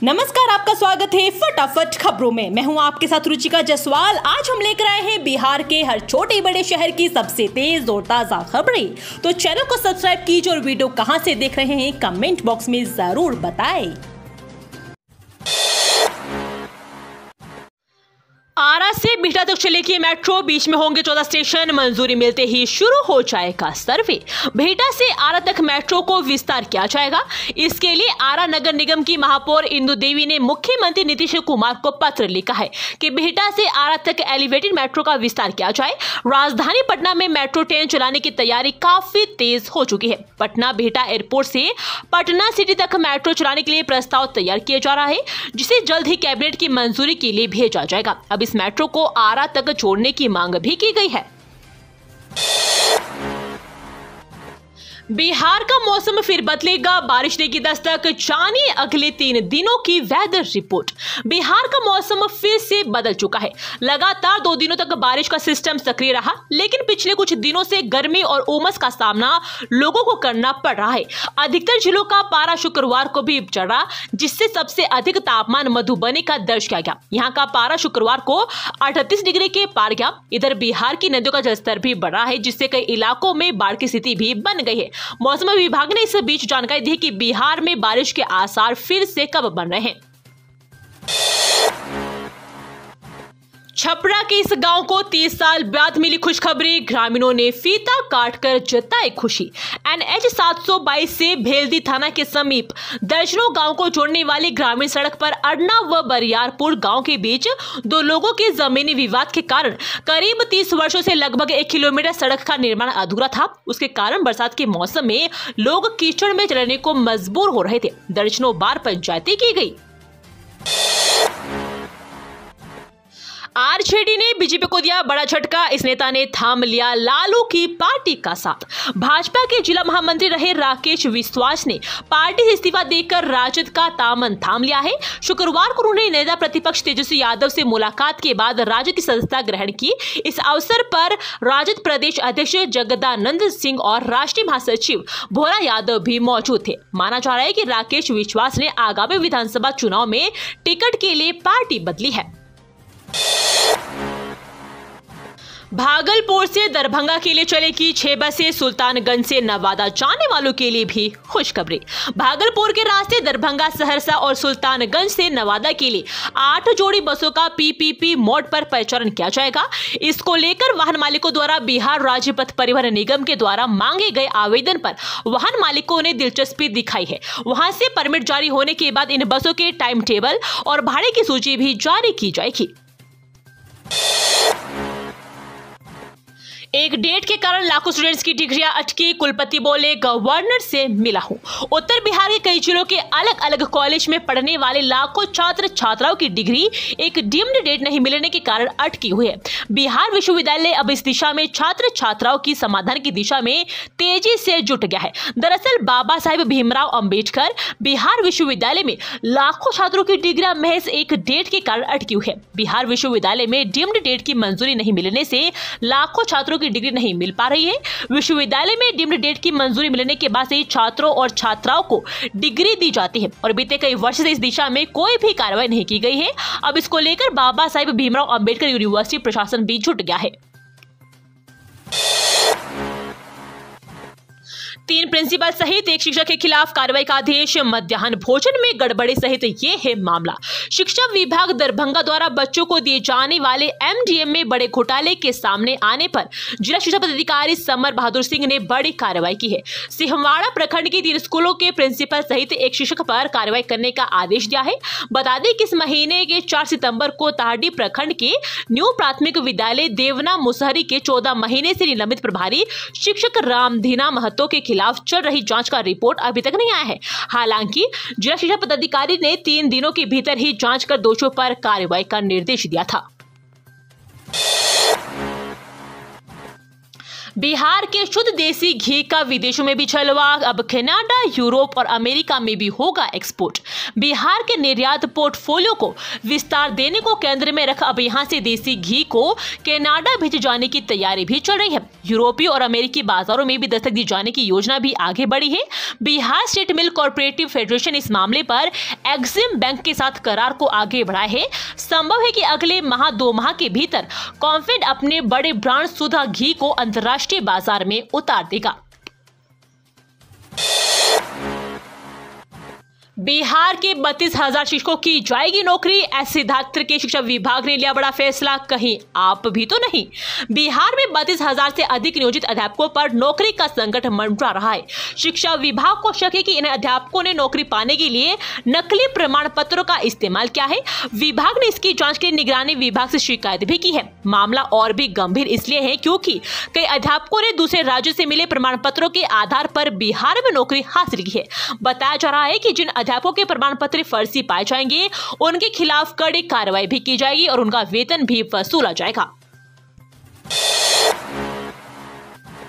नमस्कार, आपका स्वागत है फटाफट खबरों में। मैं हूं आपके साथ रुचिका जायसवाल। आज हम लेकर आए हैं बिहार के हर छोटे बड़े शहर की सबसे तेज और ताजा खबरें। तो चैनल को सब्सक्राइब कीजिए और वीडियो कहां से देख रहे हैं कमेंट बॉक्स में जरूर बताएं। आरा से बिहटा तक चलेगी मेट्रो, बीच में होंगे 14 स्टेशन, मंजूरी मिलते ही शुरू हो जाएगा सर्वे। बिहटा से आरा तक मेट्रो को विस्तार किया जाएगा। इसके लिए आरा नगर निगम की महापौर इंदु देवी ने मुख्यमंत्री नीतीश कुमार को पत्र लिखा है कि बिहटा से आरा तक एलिवेटेड मेट्रो का विस्तार किया जाए। राजधानी पटना में मेट्रो ट्रेन चलाने की तैयारी काफी तेज हो चुकी है। पटना बिहटा एयरपोर्ट से पटना सिटी तक मेट्रो चलाने के लिए प्रस्ताव तैयार किया जा रहा है, जिसे जल्द ही कैबिनेट की मंजूरी के लिए भेजा जाएगा। अब इस मेट्रो को आरा तक जोड़ने की मांग भी की गई है। बिहार का मौसम फिर बदलेगा, बारिश देगी दस्तक, जानिए अगले 3 दिनों की वेदर रिपोर्ट। बिहार का मौसम फिर से बदल चुका है। लगातार 2 दिनों तक बारिश का सिस्टम सक्रिय रहा, लेकिन पिछले कुछ दिनों से गर्मी और उमस का सामना लोगों को करना पड़ रहा है। अधिकतर जिलों का पारा शुक्रवार को भी चढ़ा, जिससे सबसे अधिक तापमान मधुबनी का दर्ज किया गया। यहाँ का पारा शुक्रवार को 38 डिग्री के पार गया। इधर बिहार की नदियों का जलस्तर भी बढ़ा है, जिससे कई इलाकों में बाढ़ की स्थिति भी बन गई है। मौसम विभाग ने इस बीच जानकारी दी कि बिहार में बारिश के आसार फिर से कब बन रहे हैं। छपरा के इस गांव को 30 साल बाद मिली खुशखबरी, ग्रामीणों ने फीता काटकर जताई खुशी। NH 722 से भेल्दी थाना के समीप दर्जनों गांव को जोड़ने वाली ग्रामीण सड़क पर अडना व बरियारपुर गांव के बीच 2 लोगों के जमीनी विवाद के कारण करीब 30 वर्षों से लगभग 1 किलोमीटर सड़क का निर्माण अधूरा था। उसके कारण बरसात के मौसम में लोग कीचड़ में चलने को मजबूर हो रहे थे। दर्जनों बार पंचायती की गई। आरजेडी ने बीजेपी को दिया बड़ा झटका, इस नेता ने थाम लिया लालू की पार्टी का साथ। भाजपा के जिला महामंत्री रहे राकेश विश्वास ने पार्टी से इस्तीफा देकर राजद का दामन थाम लिया है। शुक्रवार को उन्होंने नेता प्रतिपक्ष तेजस्वी यादव से मुलाकात के बाद राजद की सदस्यता ग्रहण की। इस अवसर पर राजद प्रदेश अध्यक्ष जगदानंद सिंह और राष्ट्रीय महासचिव भोला यादव भी मौजूद थे। माना जा रहा है कि राकेश विश्वास ने आगामी विधानसभा चुनाव में टिकट के लिए पार्टी बदली है। भागलपुर से दरभंगा के लिए चलेगी 6 बसें, सुल्तानगंज से नवादा जाने वालों के लिए भी खुशखबरी। भागलपुर के रास्ते दरभंगा, सहरसा और सुल्तानगंज से नवादा के लिए 8 जोड़ी बसों का PPP मोड पर परिचालन किया जाएगा। इसको लेकर वाहन मालिकों द्वारा बिहार राज्य पथ परिवहन निगम के द्वारा मांगे गए आवेदन पर वाहन मालिकों ने दिलचस्पी दिखाई है। वहां से परमिट जारी होने के बाद इन बसों के टाइम टेबल और भाड़े की सूची भी जारी की जाएगी। एक डेट के कारण लाखों स्टूडेंट्स की डिग्रियां अटकी, कुलपति बोले गवर्नर से मिला हूं। उत्तर बिहार के कई जिलों के अलग अलग कॉलेज में पढ़ने वाले लाखों छात्र छात्राओं की डिग्री एक डीम्ड डेट नहीं मिलने के कारण अटकी हुई है। बिहार विश्वविद्यालय अब इस दिशा में छात्र छात्राओं की समाधान की दिशा में तेजी से जुट गया है। दरअसल बाबा साहेब भीमराव अंबेडकर बिहार विश्वविद्यालय में लाखों छात्रों की डिग्रियां महज एक डेट के कारण अटकी हुई है। बिहार विश्वविद्यालय में डीम्ड डेट की मंजूरी नहीं मिलने से लाखों छात्रों की डिग्री नहीं मिल पा रही है। विश्वविद्यालय में डीम्ड डेट की मंजूरी मिलने के बाद से छात्रों और छात्राओं को डिग्री दी जाती है और बीते कई वर्ष से इस दिशा में कोई भी कार्रवाई नहीं की गई है। अब इसको लेकर बाबा साहेब भीमराव अंबेडकर यूनिवर्सिटी प्रशासन भी जुट गया है। 3 प्रिंसिपल सहित 1 शिक्षक के खिलाफ कार्रवाई का आदेश। मध्याह्न भोजन में गड़बड़ी सहित ये है मामला। शिक्षा विभाग दरभंगा द्वारा बच्चों को दिए जाने वाले MDM में बड़े घोटाले के सामने आने पर जिला शिक्षा पदाधिकारी समर बहादुर सिंह ने बड़ी कार्रवाई की है। सिहवाड़ा प्रखंड के 3 स्कूलों के प्रिंसिपल सहित 1 शिक्षक पर कार्रवाई करने का आदेश दिया है। बता दें कि इस महीने के 4 सितंबर को ताहडी प्रखंड के न्यू प्राथमिक विद्यालय देवना मुसहरी के 14 महीने से निलंबित प्रभारी शिक्षक रामधीना महतो के खिलाफ चल रही जांच का रिपोर्ट अभी तक नहीं आया है। हालांकि जिला शिक्षा पदाधिकारी ने 3 दिनों के भीतर ही जांच कर दोषियों पर कार्रवाई का निर्देश दिया था। बिहार के शुद्ध देसी घी का विदेशों में भी छलवा, अब कनाडा, यूरोप और अमेरिका में भी होगा एक्सपोर्ट। बिहार के निर्यात पोर्टफोलियो को विस्तार देने को केंद्र में रख अब यहां से देसी घी को कनाडा भेजे जाने की तैयारी भी चल रही है। यूरोपीय और अमेरिकी बाजारों में भी दस्तक दी जाने की योजना भी आगे बढ़ी है। Bihar state milk corporative federation इस मामले पर एक्सिम बैंक के साथ करार को आगे बढ़ाए है। संभव है कि अगले माह 2 माह के भीतर कॉम्फेड अपने बड़े ब्रांड सुधा घी को अंतर्राष्ट्रीय बाजार में उतार देगा। बिहार के 32,000 शिक्षकों की जाएगी नौकरी, ऐसे सिद्धार्थ के शिक्षा विभाग ने लिया बड़ा फैसला, कहीं आप भी तो नहीं। बिहार में 32,000 से अधिक नियोजित अध्यापकों पर नौकरी का संकट मंडरा रहा है। शिक्षा विभाग को शक है कि इन अध्यापकों ने नौकरी पाने के लिए नकली प्रमाण पत्रों का इस्तेमाल किया है। विभाग ने इसकी जांच के लिए निगरानी विभाग से शिकायत भी की है। मामला और भी गंभीर इसलिए है क्योंकि कई अध्यापकों ने दूसरे राज्यों से मिले प्रमाण पत्रों के आधार पर बिहार में नौकरी हासिल की है। बताया जा रहा है कि जिन अध्यापकों के प्रमाण पत्र फर्जी पाए जाएंगे उनके खिलाफ कड़ी कार्रवाई भी की जाएगी और उनका वेतन भी वसूला जाएगा।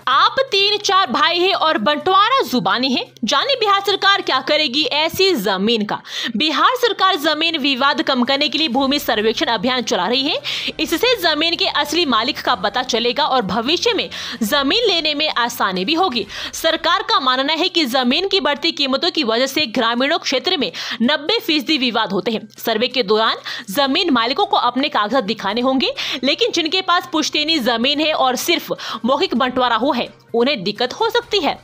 आप 3-4 भाई हैं और बंटवारा जुबानी है, जाने बिहार सरकार क्या करेगी ऐसी जमीन का। बिहार सरकार जमीन विवाद कम करने के लिए भूमि सर्वेक्षण अभियान चला रही है। इससे जमीन के असली मालिक का पता चलेगा और भविष्य में जमीन लेने में आसानी भी होगी। सरकार का मानना है कि जमीन की बढ़ती कीमतों की वजह से ग्रामीणों क्षेत्र में 90% विवाद होते हैं। सर्वे के दौरान जमीन मालिकों को अपने कागजात दिखाने होंगे, लेकिन जिनके पास पुश्तैनी जमीन है और सिर्फ मौखिक बंटवारा हुआ है उन्हें दिक्कत हो सकती है।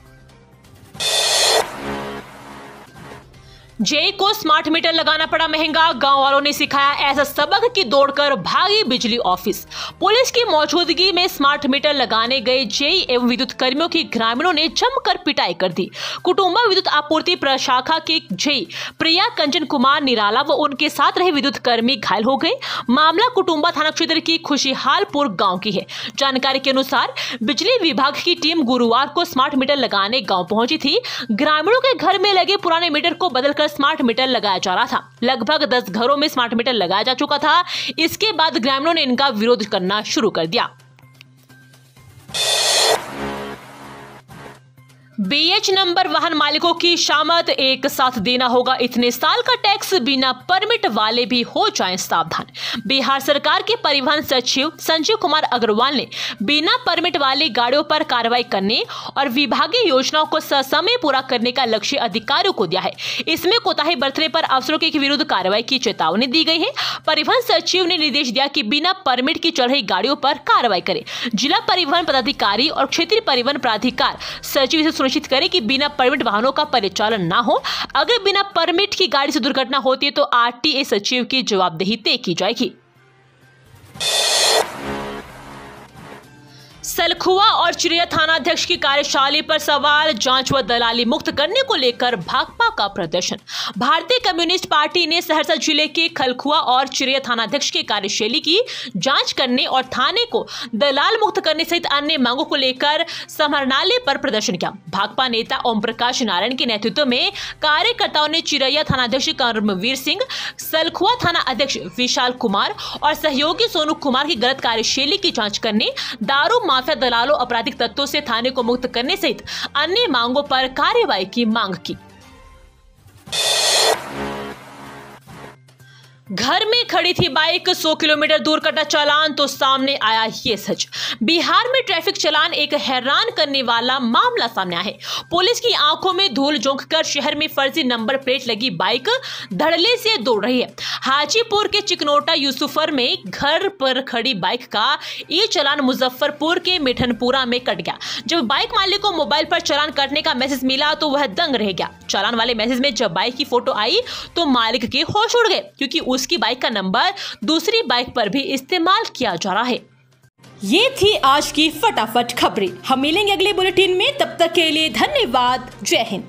जेई को स्मार्ट मीटर लगाना पड़ा महंगा, गांव वालों ने सिखाया ऐसा सबक कि दौड़कर भागी बिजली ऑफिस। पुलिस की मौजूदगी में स्मार्ट मीटर लगाने गए जेई एवं विद्युत कर्मियों की ग्रामीणों ने जमकर पिटाई कर दी। कुटुंबा विद्युत आपूर्ति प्रशाखा के जेई प्रिया कंचन कुमार निराला व उनके साथ रहे विद्युत कर्मी घायल हो गए। मामला कुटुंबा थाना क्षेत्र की खुशहालपुर गाँव की है। जानकारी के अनुसार बिजली विभाग की टीम गुरुवार को स्मार्ट मीटर लगाने गाँव पहुंची थी। ग्रामीणों के घर में लगे पुराने मीटर को बदलकर स्मार्ट मीटर लगाया जा रहा था। लगभग 10 घरों में स्मार्ट मीटर लगाया जा चुका था। इसके बाद ग्रामीणों ने इनका विरोध करना शुरू कर दिया। BH नंबर वाहन मालिकों की शामत, एक साथ देना होगा इतने साल का टैक्स, बिना परमिट वाले भी हो जाएं सावधान। बिहार सरकार के परिवहन सचिव संजीव कुमार अग्रवाल ने बिना परमिट वाली गाड़ियों पर कार्रवाई करने और विभागीय योजनाओं को ससमय पूरा करने का लक्ष्य अधिकारियों को दिया है। इसमें कोताही बरतने पर अफसरों के विरुद्ध कार्रवाई की चेतावनी दी गई है। परिवहन सचिव ने निर्देश दिया कि बिना परमिट की चल रही गाड़ियों पर कार्रवाई करें। जिला परिवहन पदाधिकारी और क्षेत्रीय परिवहन प्राधिकार सचिव से सुनिश्चित करें कि बिना परमिट वाहनों का परिचालन ना हो। अगर बिना परमिट की गाड़ी से दुर्घटना होती है तो RTA सचिव की जवाबदेही तय की जाएगी। सलखुआ और चिरैया थानाध्यक्ष की कार्यशैली पर सवाल, जांच व दलाली मुक्त करने को लेकर भाकपा का प्रदर्शन। भारतीय कम्युनिस्ट पार्टी ने सहरसा जिले के खलखुआ और चिरैया थानाध्यक्ष की कार्यशैली की जांच करने और थाने को दलाल मुक्त करने सहित अन्य मांगों को लेकर समाहरणालय पर प्रदर्शन किया। भाकपा नेता ओम प्रकाश नारायण के नेतृत्व में कार्यकर्ताओं ने चिरैया थानाध्यक्ष कर्मवीर सिंह, सलखुआ थाना अध्यक्ष विशाल कुमार और सहयोगी सोनू कुमार की गलत कार्यशैली की जाँच करने, दारू माफिया दलालों आपराधिक तत्वों से थाने को मुक्त करने सहित अन्य मांगों पर कार्रवाई की मांग की। घर में खड़ी थी बाइक, 100 किलोमीटर दूर कटा चालान तो सामने आया ये सच। बिहार में ट्रैफिक चालान एक हैरान करने वाला मामला सामने आया है। पुलिस की आंखों में धूल झोंककर शहर में फर्जी नंबर प्लेट लगी बाइक धड़ल्ले से दौड़ रही है। हाजीपुर के चिकनोटा यूसुफर में घर पर खड़ी बाइक का ये चालान मुजफ्फरपुर के मिठनपुरा में कट गया। जब बाइक मालिक को मोबाइल पर चालान कटने का मैसेज मिला तो वह दंग रह गया। चालान वाले मैसेज में जब बाइक की फोटो आई तो मालिक के होश उड़ गए, क्योंकि उसकी बाइक का नंबर दूसरी बाइक पर भी इस्तेमाल किया जा रहा है। ये थी आज की फटाफट खबरें। हम मिलेंगे अगले बुलेटिन में, तब तक के लिए धन्यवाद। जय हिंद।